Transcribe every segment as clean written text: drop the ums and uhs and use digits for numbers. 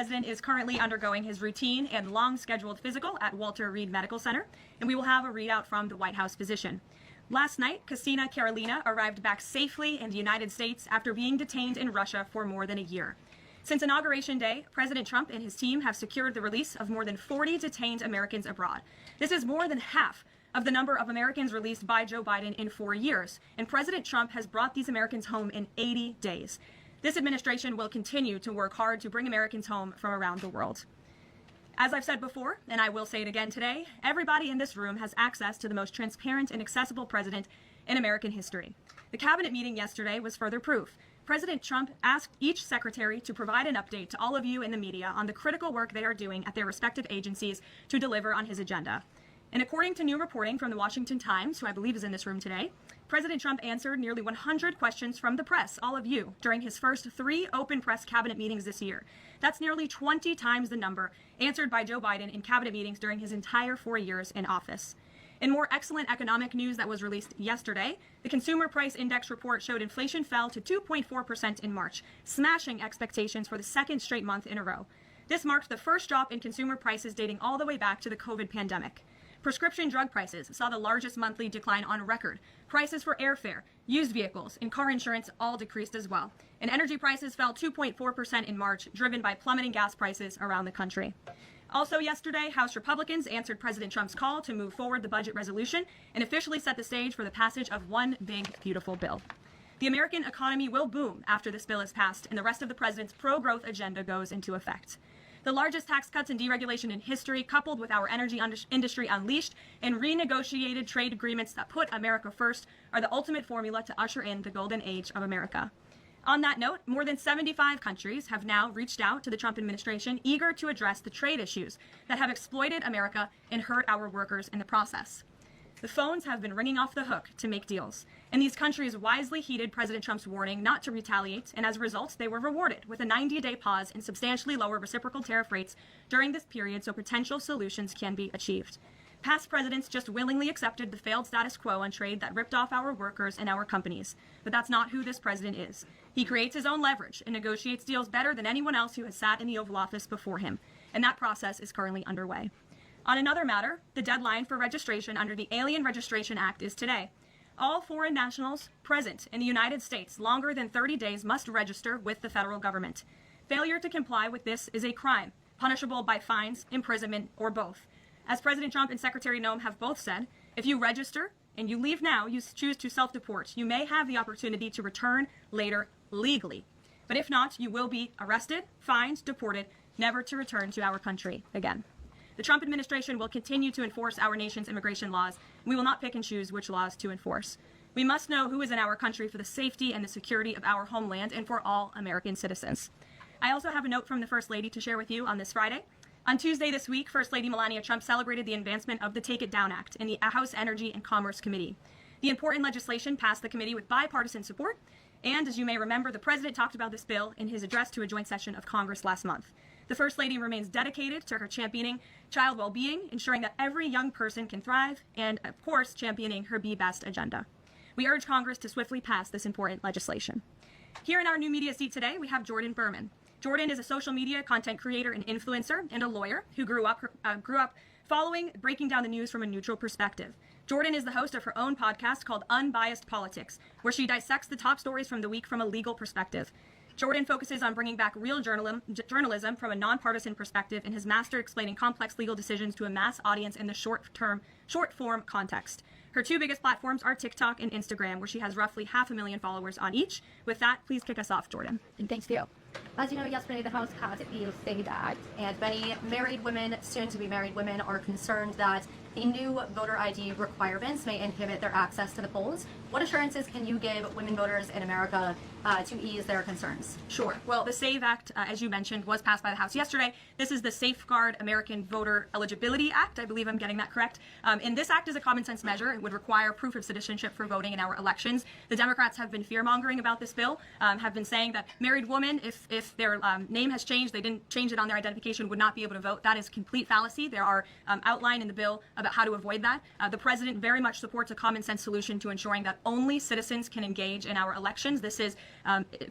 president is currently undergoing his routine and long-scheduled physical at Walter Reed Medical Center, and we will have a readout from the White House physician. Last night, Karoline arrived back safely in the United States after being detained in Russia for more than a year. Since Inauguration Day, President Trump and his team have secured the release of more than 40 detained Americans abroad. This is more than half of the number of Americans released by Joe Biden in 4 years, and President Trump has brought these Americans home in 80 days. This administration will continue to work hard to bring Americans home from around the world. As I've said before, and I will say it again today, everybody in this room has access to the most transparent and accessible president in American history. The cabinet meeting yesterday was further proof. President Trump asked each secretary to provide an update to all of you in the media on the critical work they are doing at their respective agencies to deliver on his agenda. And according to new reporting from the Washington Times, who I believe is in this room today, President Trump answered nearly 100 questions from the press, all of you, during his first 3 open press cabinet meetings this year. That's nearly 20 times the number answered by Joe Biden in cabinet meetings during his entire 4 years in office. In more excellent economic news that was released yesterday, the Consumer Price Index report showed inflation fell to 2.4% in March, smashing expectations for the second straight month in a row. This marked the first drop in consumer prices dating all the way back to the COVID pandemic. Prescription drug prices saw the largest monthly decline on record. Prices for airfare, used vehicles, and car insurance all decreased as well. And energy prices fell 2.4% in March, driven by plummeting gas prices around the country. Also yesterday, House Republicans answered President Trump's call to move forward the budget resolution and officially set the stage for the passage of one big, beautiful bill. The American economy will boom after this bill is passed and the rest of the president's pro-growth agenda goes into effect. The largest tax cuts and deregulation in history, coupled with our energy industry unleashed and renegotiated trade agreements that put America first, are the ultimate formula to usher in the golden age of America. On that note, more than 75 countries have now reached out to the Trump administration, eager to address the trade issues that have exploited America and hurt our workers in the process. The phones have been ringing off the hook to make deals, and these countries wisely heeded President Trump's warning not to retaliate, and as a result, they were rewarded with a 90-day pause and substantially lower reciprocal tariff rates during this period so potential solutions can be achieved. Past presidents just willingly accepted the failed status quo on trade that ripped off our workers and our companies, but that's not who this president is. He creates his own leverage and negotiates deals better than anyone else who has sat in the Oval Office before him, and that process is currently underway. On another matter, the deadline for registration under the Alien Registration Act is today. All foreign nationals present in the United States longer than 30 days must register with the federal government. Failure to comply with this is a crime, punishable by fines, imprisonment, or both. As President Trump and Secretary Noem have both said, if you register and you leave now, you choose to self-deport, you may have the opportunity to return later legally. But if not, you will be arrested, fined, deported, never to return to our country again. The Trump administration will continue to enforce our nation's immigration laws. We will not pick and choose which laws to enforce. We must know who is in our country for the safety and the security of our homeland and for all American citizens. I also have a note from the First Lady to share with you on this Friday. On Tuesday this week, First Lady Melania Trump celebrated the advancement of the Take It Down Act in the House Energy and Commerce Committee. The important legislation passed the committee with bipartisan support, and as you may remember, the president talked about this bill in his address to a joint session of Congress last month. The First Lady remains dedicated to her championing child well-being, ensuring that every young person can thrive, and of course, championing her Be Best agenda. We urge Congress to swiftly pass this important legislation. Here in our new media seat today, we have Jordan Berman. Jordan is a social media content creator and influencer and a lawyer who grew up breaking down the news from a neutral perspective. Jordan is the host of her own podcast called Unbiased Politics, where she dissects the top stories from the week from a legal perspective. Jordan focuses on bringing back real journalism from a nonpartisan perspective and has mastered explaining complex legal decisions to a mass audience in the short-form context. Her 2 biggest platforms are TikTok and Instagram, where she has roughly 500,000 followers on each. With that, please kick us off, Jordan. And thanks to you. As you know, yesterday the House passed the SAVE Act, and many married women, soon-to-be married women, are concerned that the new voter ID requirements may inhibit their access to the polls. What assurances can you give women voters in America to ease their concerns? Sure. Well, the SAVE Act, as you mentioned, was passed by the House yesterday. This is the Safeguard American Voter Eligibility Act. I believe I'm getting that correct. And this act is a common sense measure. It would require proof of citizenship for voting in our elections. The Democrats have been fear-mongering about this bill, have been saying that married women, if their name has changed, they didn't change it on their identification, would not be able to vote. That is complete fallacy. There are outlined in the bill about how to avoid that. The president very much supports a common sense solution to ensuring that only citizens can engage in our elections. This is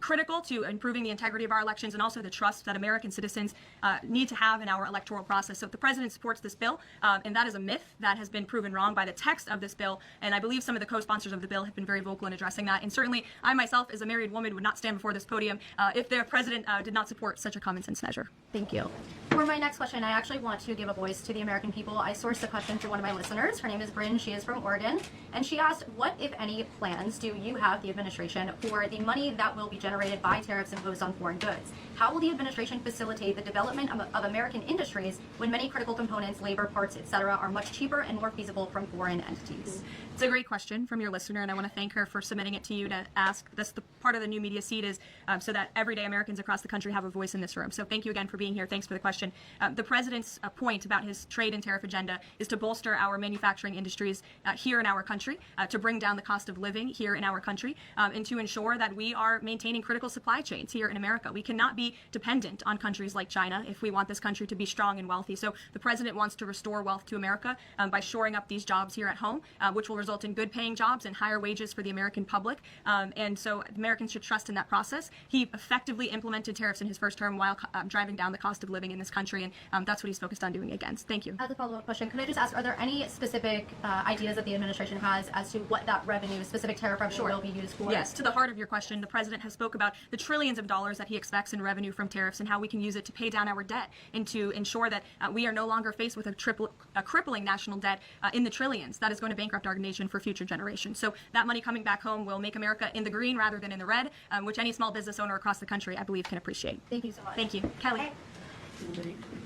critical to improving the integrity of our elections and also the trust that American citizens need to have in our electoral process. So if the president supports this bill, and that is a myth that has been proven wrong by the text of this bill, and I believe some of the co-sponsors of the bill have been very vocal in addressing that. And certainly I myself, as a married woman, would not stand before this podium if the president did not support such a common sense measure. Thank you. For my next question, I actually want to give a voice to the American people. I sourced the question through one of my listeners. Her name is Bryn. She is from Oregon. And she asked, what, if any, plans do you have, the administration, for the money that will be generated by tariffs imposed on foreign goods? How will the administration facilitate the development of American industries when many critical components, labor, parts, etc., are much cheaper and more feasible from foreign entities? It's a great question from your listener, and I want to thank her for submitting it to you to ask. That's the part of the new media seat is so that everyday Americans across the country have a voice in this room. So thank you again for being here. Thanks for the question. The president's point about his trade and tariff agenda is to bolster our manufacturing industries here in our country, to bring down the cost of living here in our country, and to ensure that we are maintaining critical supply chains here in America. We cannot be dependent on countries like China if we want this country to be strong and wealthy. So the president wants to restore wealth to America by shoring up these jobs here at home, which will result in good paying jobs and higher wages for the American public. And so Americans should trust in that process. He effectively implemented tariffs in his first term while driving down the cost of living in this country, and that's what he's focused on doing against. Thank you. As a follow-up question, can I just ask, are there any specific ideas that the administration has as to what that revenue, specific tariff revenue, will be used for? Yes, to the heart of your question, the president has spoke about the trillions of dollars that he expects in revenue from tariffs and how we can use it to pay down our debt and to ensure that we are no longer faced with a crippling national debt in the trillions that is going to bankrupt our nation for future generations. So that money coming back home will make America in the green rather than in the red, which any small business owner across the country, I believe, can appreciate. Thank you so much. Thank you. Kelly.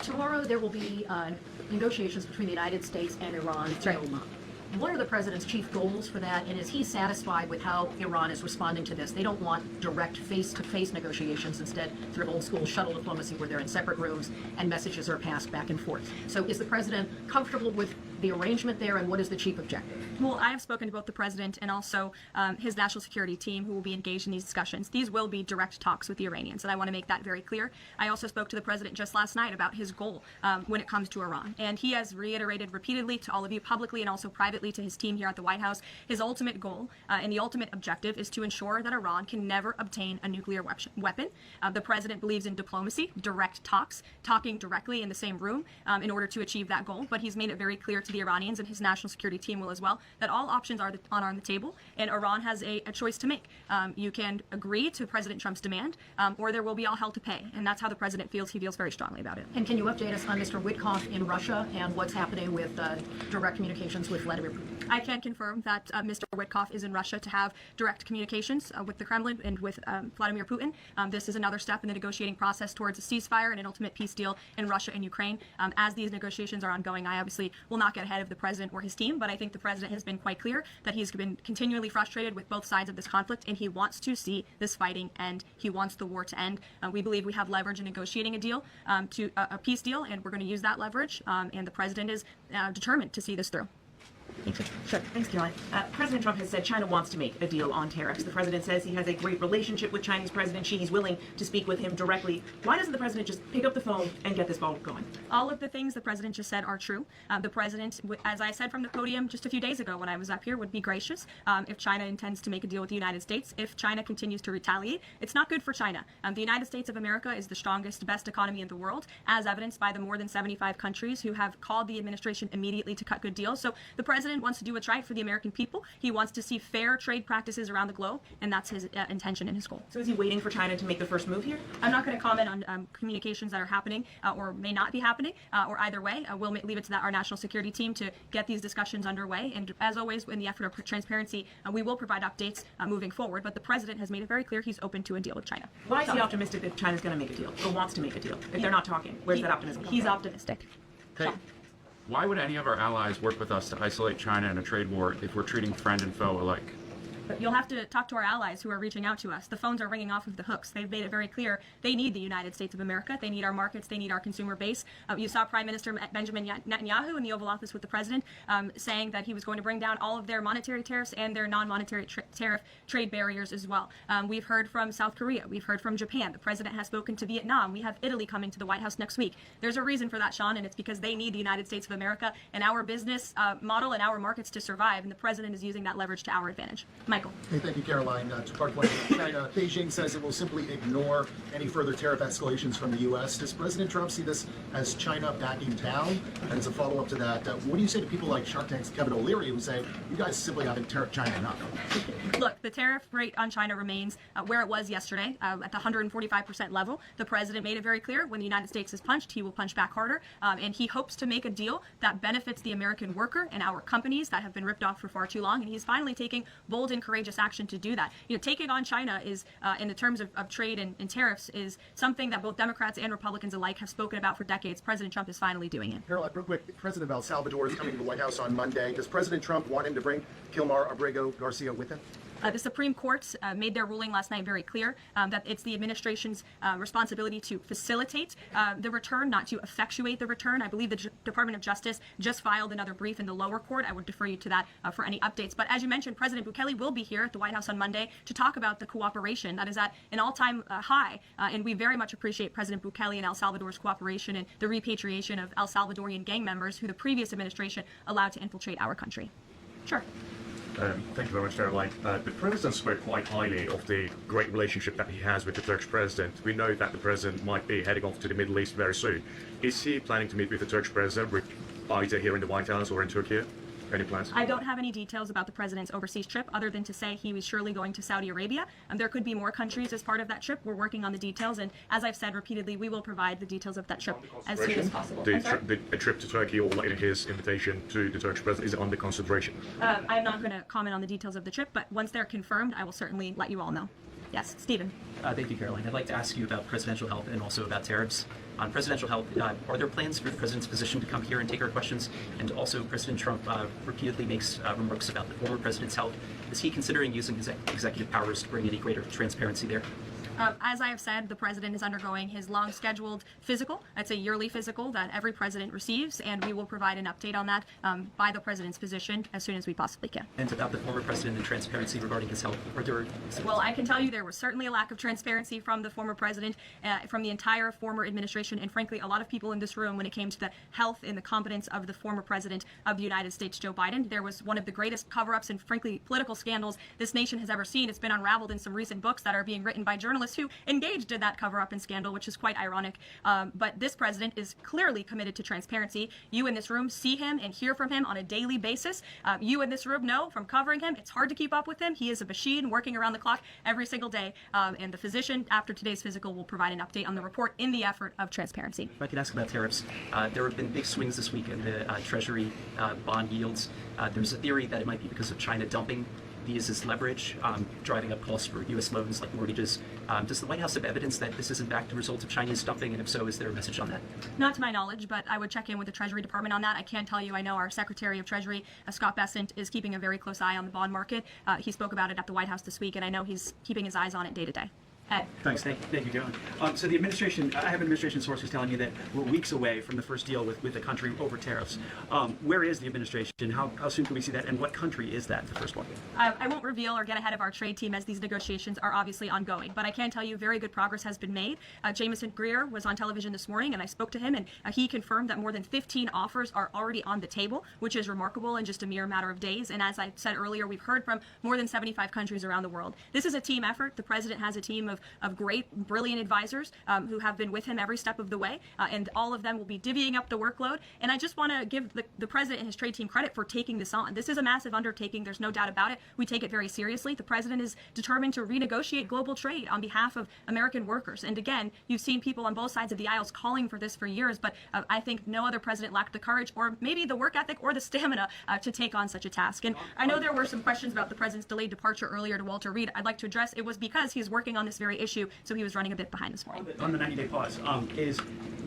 Tomorrow there will be negotiations between the United States and Iran in Oman. What are the president's chief goals for that, and is he satisfied with how Iran is responding to this? They don't want direct face-to-face negotiations, instead sort of old-school shuttle diplomacy where they're in separate rooms and messages are passed back and forth. So is the president comfortable with the arrangement there, and what is the chief objective? Well, I have spoken to both the president and also his national security team who will be engaged in these discussions. These will be direct talks with the Iranians, and I want to make that very clear. I also spoke to the president just last night about his goal when it comes to Iran, and he has reiterated repeatedly to all of you publicly and also privately to his team here at the White House, his ultimate goal and the ultimate objective is to ensure that Iran can never obtain a nuclear weapon. The president believes in diplomacy, direct talks, talking directly in the same room in order to achieve that goal, but he's made it very clear to the Iranians, and his national security team will as well, that all options are on the table, and Iran has a choice to make. You can agree to President Trump's demand, or there will be all hell to pay, and that's how the president feels. He feels very strongly about it. And can you update us on Mr. Witkoff in Russia and what's happening with direct communications with Vladimir Putin? I can confirm that Mr. Witkoff is in Russia to have direct communications with the Kremlin and with Vladimir Putin. This is another step in the negotiating process towards a ceasefire and an ultimate peace deal in Russia and Ukraine. As these negotiations are ongoing, I obviously will not get ahead of the president or his team, but I think the president has been quite clear that he's been continually frustrated with both sides of this conflict, and he wants to see this fighting end. He wants the war to end. We believe we have leverage in negotiating a deal, to a peace deal, and we're going to use that leverage, and the president is determined to see this through. Sure. Thanks, Caroline. President Trump has said China wants to make a deal on tariffs. The president says he has a great relationship with Chinese President Xi. He's willing to speak with him directly. Why doesn't the president just pick up the phone and get this ball going? All of the things the president just said are true. The president, as I said from the podium just a few days ago when I was up here, would be gracious if China intends to make a deal with the United States. If China continues to retaliate, it's not good for China. The United States of America is the strongest, best economy in the world, as evidenced by the more than 75 countries who have called the administration immediately to cut good deals. So the president wants to do what's right for the American people. He wants to see fair trade practices around the globe, and that's his intention and his goal. So is he waiting for China to make the first move here? I'm not going to comment on communications that are happening or may not be happening, or either way. We'll leave it to our national security team to get these discussions underway. And as always, in the effort of transparency, we will provide updates moving forward. But the president has made it very clear he's open to a deal with China. Why is he optimistic that China's going to make a deal or wants to make a deal if they're not talking? Where's that optimism? He's optimistic. Okay. Why would any of our allies work with us to isolate China in a trade war if we're treating friend and foe alike? But you'll have to talk to our allies who are reaching out to us. The phones are ringing off of the hooks. They've made it very clear they need the United States of America. They need our markets. They need our consumer base. You saw Prime Minister Benjamin Netanyahu in the Oval Office with the president saying that he was going to bring down all of their monetary tariffs and their non-monetary tariff trade barriers as well. We've heard from South Korea. We've heard from Japan. The president has spoken to Vietnam. We have Italy coming to the White House next week. There's a reason for that, Sean, and it's because they need the United States of America and our business model and our markets to survive, and the president is using that leverage to our advantage. Michael. Hey, thank you, Karoline. Two-part question. China, Beijing says it will simply ignore any further tariff escalations from the U.S. Does President Trump see this as China backing down? And as a follow-up to that, what do you say to people like Shark Tank's Kevin O'Leary who say, you guys simply haven't tariffed China enough? Look, the tariff rate on China remains where it was yesterday, at the 145% level. The president made it very clear when the United States is punched, he will punch back harder, and he hopes to make a deal that benefits the American worker and our companies that have been ripped off for far too long, and he's finally taking bold and courageous action to do that. You know, taking on China is, in the terms of trade and tariffs, is something that both Democrats and Republicans alike have spoken about for decades. President Trump is finally doing it. Caroline, real quick, the president of El Salvador is coming to the White House on Monday. Does President Trump want him to bring Kilmar Abrego Garcia with him? The Supreme Court made their ruling last night very clear that it's the administration's responsibility to facilitate the return, not to effectuate the return. I believe the Department of Justice just filed another brief in the lower court. I would defer you to that for any updates. But as you mentioned, President Bukele will be here at the White House on Monday to talk about the cooperation that is at an all-time high. And we very much appreciate President Bukele and El Salvador's cooperation and the repatriation of El Salvadorian gang members who the previous administration allowed to infiltrate our country. Sure. Thank you very much, Caroline. The President spoke quite highly of the great relationship that he has with the Turkish President. We know that the President might be heading off to the Middle East very soon. Is he planning to meet with the Turkish President, either here in the White House or in Turkey? Any plans? I don't have any details about the president's overseas trip other than to say he was surely going to Saudi Arabia. There could be more countries as part of that trip. We're working on the details, and as I've said repeatedly, we will provide the details of that trip as soon as possible. The trip to Turkey, or like his invitation to the Turkish president, is it under consideration? I'm not going to comment on the details of the trip, but once they're confirmed, I will certainly let you all know. Yes, Stephen. Thank you, Caroline. I'd like to ask you about presidential help and also about tariffs. On presidential help, are there plans for the president's position to come here and take our questions? And also, President Trump repeatedly makes remarks about the former president's health. Is he considering using his executive powers to bring any greater transparency there? As I have said, the president is undergoing his long-scheduled physical. It's a yearly physical that every president receives, and we will provide an update on that by the president's physician as soon as we possibly can. And about the former president and transparency regarding his health, are there... Well, I can tell you there was certainly a lack of transparency from the former president, from the entire former administration, and frankly, a lot of people in this room when it came to the health and the competence of the former president of the United States, Joe Biden. There was one of the greatest cover-ups and frankly political scandals this nation has ever seen. It's been unraveled in some recent books that are being written by journalists who engaged in that cover-up and scandal, which is quite ironic. But this president is clearly committed to transparency. You in this room see him and hear from him on a daily basis. You in this room know from covering him, it's hard to keep up with him. He is a machine working around the clock every single day. And the physician, after today's physical, will provide an update on the report in the effort of transparency. If I could ask about tariffs, there have been big swings this week in the Treasury bond yields. There's a theory that it might be because of China dumping these as leverage, driving up costs for U.S. loans like mortgages. Does the White House have evidence that this is in fact a result of Chinese dumping, and if so, is there a message on that? Not to my knowledge, but I would check in with the Treasury Department on that. I can tell you, I know our Secretary of Treasury, Scott Bessent, is keeping a very close eye on the bond market. He spoke about it at the White House this week, and I know he's keeping his eyes on it day to day. Ed. Thanks. Thank you, Caroline. So the administration, I have administration sources telling me that we're weeks away from the first deal with the country over tariffs. Where is the administration? How soon can we see that? And what country is that, the first one? I won't reveal or get ahead of our trade team as these negotiations are obviously ongoing, but I can tell you very good progress has been made. Jameson Greer was on television this morning, and I spoke to him, and he confirmed that more than 15 offers are already on the table, which is remarkable in just a mere matter of days. And as I said earlier, we've heard from more than 75 countries around the world. This is a team effort. The president has a team of great, brilliant advisors who have been with him every step of the way, and all of them will be divvying up the workload. And I just want to give the president and his trade team credit for taking this on. This is a massive undertaking. There's no doubt about it. We take it very seriously. The president is determined to renegotiate global trade on behalf of American workers. And again, you've seen people on both sides of the aisles calling for this for years, but I think no other president lacked the courage or maybe the work ethic or the stamina to take on such a task. And I know there were some questions about the president's delayed departure earlier to Walter Reed. I'd like to address it was because he's working on this very issue, so he was running a bit behind this morning. On the 90-day pause, is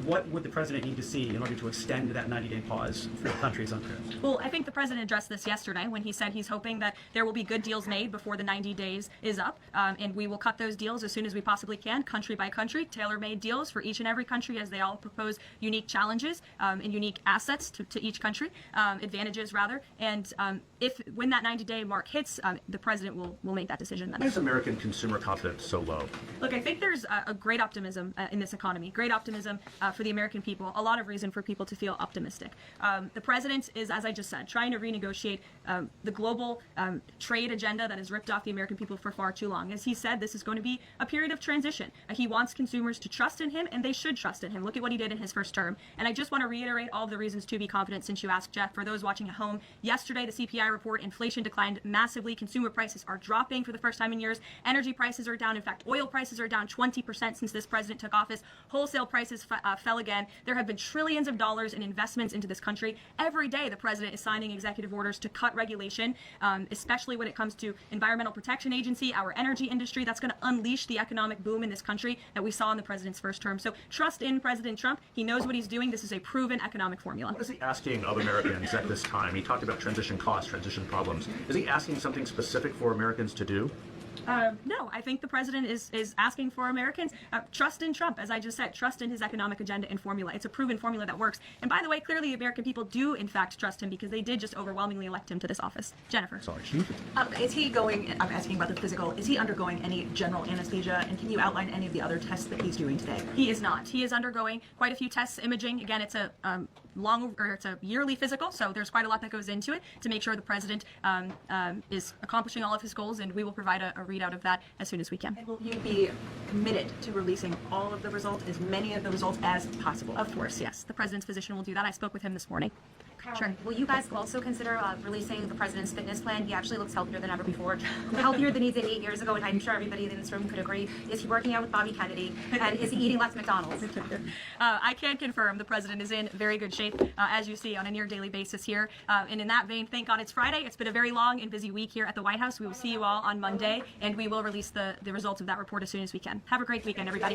what would the president need to see in order to extend that 90-day pause for countries on tariffs? Well, I think the president addressed this yesterday when he said he's hoping that there will be good deals made before the 90 days is up, and we will cut those deals as soon as we possibly can, country by country, tailor-made deals for each and every country as they all propose unique challenges and unique assets to each country, advantages rather. And when that 90-day mark hits, the president will make that decision then. Why is American consumer confidence so low? Look, I think there's a great optimism in this economy, great optimism for the American people, a lot of reason for people to feel optimistic. The president is, as I just said, trying to renegotiate the global trade agenda that has ripped off the American people for far too long. As he said, this is going to be a period of transition. He wants consumers to trust in him, and they should trust in him. Look at what he did in his first term. And I just want to reiterate all of the reasons to be confident since you asked, Jeff. For those watching at home, yesterday the CPI report, inflation declined massively. Consumer prices are dropping for the first time in years. Energy prices are down. In fact, oil prices are down 20% since this president took office. Wholesale prices fell again. There have been trillions of dollars in investments into this country. Every day the president is signing executive orders to cut regulation, especially when it comes to Environmental Protection Agency, our energy industry. That's going to unleash the economic boom in this country that we saw in the president's first term. So trust in President Trump. He knows what he's doing. This is a proven economic formula. What is he asking of Americans at this time? He talked about transition costs, transition problems. Is he asking something specific for Americans to do? No, I think the president is asking for Americans trust in Trump, as I just said, trust in his economic agenda and formula. It's a proven formula that works. And by the way, clearly the American people do in fact trust him because they did just overwhelmingly elect him to this office. Jennifer. Sorry. Is he going, I'm asking about the physical, is he undergoing any general anesthesia, and can you outline any of the other tests that he's doing today? He is not. He is undergoing quite a few tests, imaging. Again, it's a it's a yearly physical, so there's quite a lot that goes into it to make sure the president is accomplishing all of his goals, and we will provide a readout of that as soon as we can. And will you be committed to releasing all of the results, as many of the results as possible? Of course, yes. The president's physician will do that. I spoke with him this morning. Sure. Will you guys also consider releasing the president's fitness plan? He actually looks healthier than ever before, healthier than he did 8 years ago, and I'm sure everybody in this room could agree. Is he working out with Bobby Kennedy, and is he eating less McDonald's? I can confirm the president is in very good shape, as you see on a near daily basis here. And in that vein, thank God it's Friday. It's been a very long and busy week here at the White House. We will see you all on Monday, and we will release the results of that report as soon as we can. Have a great weekend, everybody.